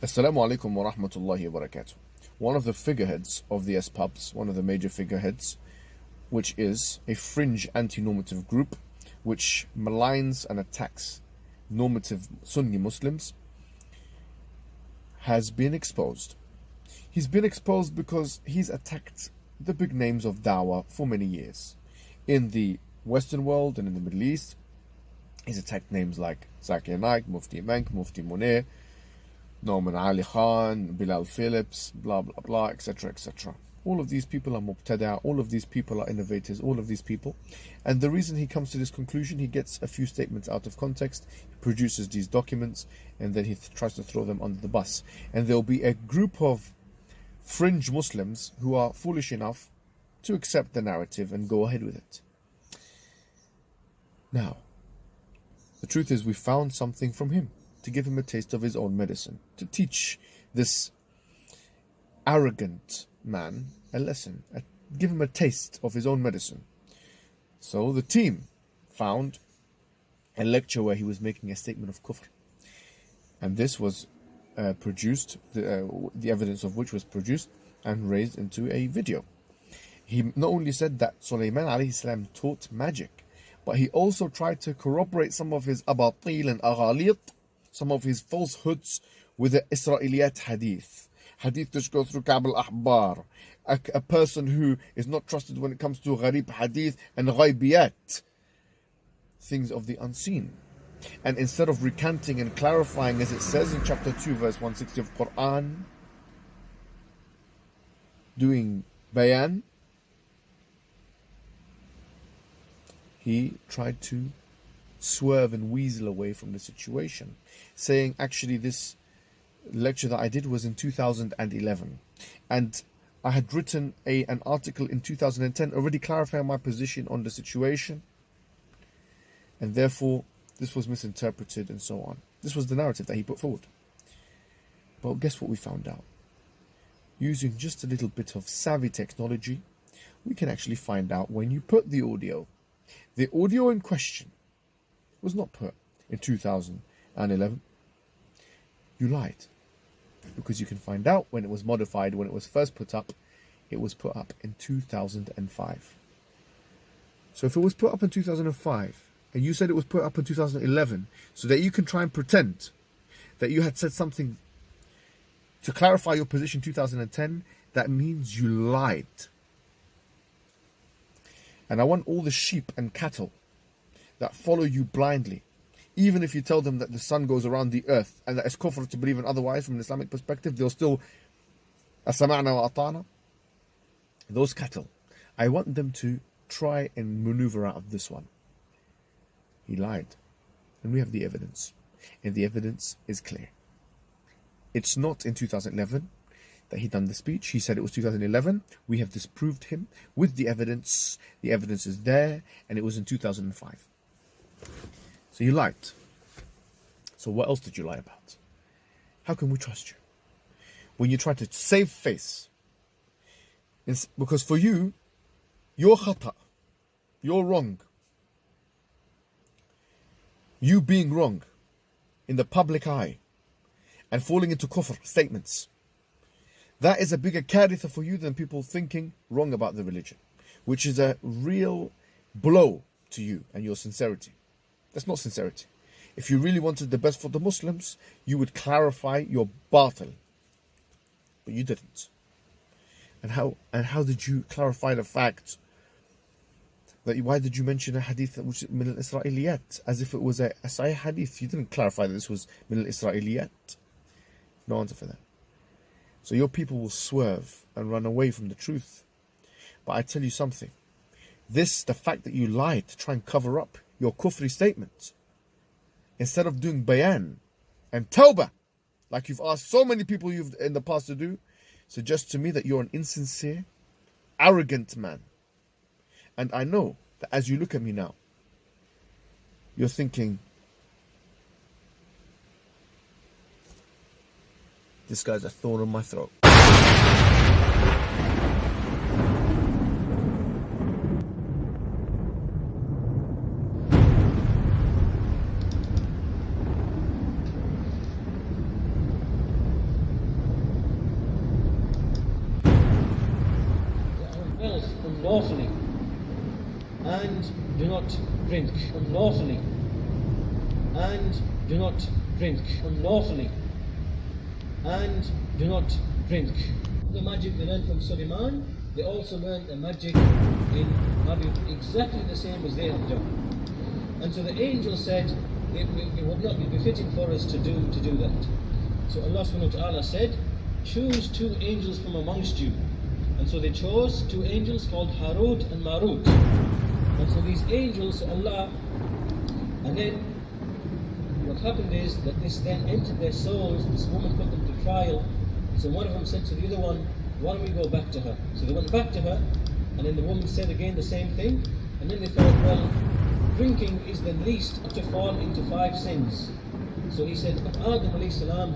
Assalamu alaikum wa rahmatullahi wa barakatuh. One of the figureheads of the S-Pubs, one of the major figureheads, which is a fringe anti-normative group which maligns and attacks normative Sunni Muslims, has been exposed. He's been exposed because he's attacked the big names of da'wah for many years. In the Western world and in the Middle East, he's attacked names like Zakir Naik, Mufti Menk, Mufti Munir, Norman Ali Khan, Bilal Phillips, blah blah blah, etc. etc. All of these people are mubtada, all of these people are innovators, all of these people. And the reason he comes to this conclusion, he gets a few statements out of context, he produces these documents, and then he tries to throw them under the bus. And there'll be a group of fringe Muslims who are foolish enough to accept the narrative and go ahead with it. Now, the truth is we found something from him to give him a taste of his own medicine, to teach this arrogant man a lesson, give him a taste of his own medicine. So the team found a lecture where he was making a statement of kufr. And this was produced, the evidence of which was produced and raised into a video. He not only said that Sulaiman alayhi salam taught magic, but he also tried to corroborate some of his abatil and aghalit, some of his falsehoods, with the Israeliyat hadith. Hadith which go through Ka'b al-Ahbar. A person who is not trusted when it comes to gharib hadith and ghaibiyat, things of the unseen. And instead of recanting and clarifying, as it says in chapter 2 verse 160 of Quran, doing bayan, he tried to swerve and weasel away from the situation, saying actually this lecture that I did was in 2011 and I had written an article in 2010 already clarifying my position on the situation, and therefore this was misinterpreted and so on. This was the narrative that he put forward. But guess what we found out? Using just a little bit of savvy technology, we can actually find out when you put the audio in question was not put in 2011. You lied. Because you can find out when it was modified, when it was first put up, it was put up in 2005. So if it was put up in 2005, and you said it was put up in 2011, so that you can try and pretend that you had said something to clarify your position in 2010, that means you lied. And I want all the sheep and cattle that follow you blindly, even if you tell them that the sun goes around the earth and that it's kufr to believe in otherwise from an Islamic perspective, they'll still asama'na wa ata'na. Those cattle, I want them to try and maneuver out of this one. He lied. And we have the evidence. And the evidence is clear. It's not in 2011 that he done the speech. He said it was 2011. We have disproved him with the evidence. The evidence is there, and it was in 2005. So you lied. So what else did you lie about? How can we trust you when you try to save face? Because for you, you're khata, you're wrong. You being wrong in the public eye and falling into kufr statements, that is a bigger karitha for you than people thinking wrong about the religion, which is a real blow to you and your sincerity. That's not sincerity. If you really wanted the best for the Muslims, you would clarify your batil. But you didn't. And how did you clarify the fact that why did you mention a hadith which is min al-Israeliyat as if it was a sahih hadith? You didn't clarify that this was min al-Israeliyat. No answer for that. So your people will swerve and run away from the truth. But I tell you something. The fact that you lied to try and cover up your kufri statements, instead of doing bayan and tawbah, like you've asked so many people you've in the past to do, suggests to me that you're an insincere, arrogant man. And I know that as you look at me now, you're thinking, this guy's a thorn in my throat. wealth unlawfully, and do not drink unlawfully, and do not drink unlawfully, and do not drink. The magic they learned from Suleiman, they also learned the magic in having exactly the same as they have done. And so the angel said, it would not be befitting for us to do that. So Allah subhanahu wa ta'ala said, choose 2 angels from amongst you. And so they chose 2 angels called Harut and Marut. And so these angels, Allah, and then what happened is that this then entered their souls. This woman put them to trial. So one of them said to the other one, why don't we go back to her? So they went back to her, and then the woman said again the same thing. And then they thought, well, drinking is the least to fall into 5 sins. So he said, Adam alayhi salam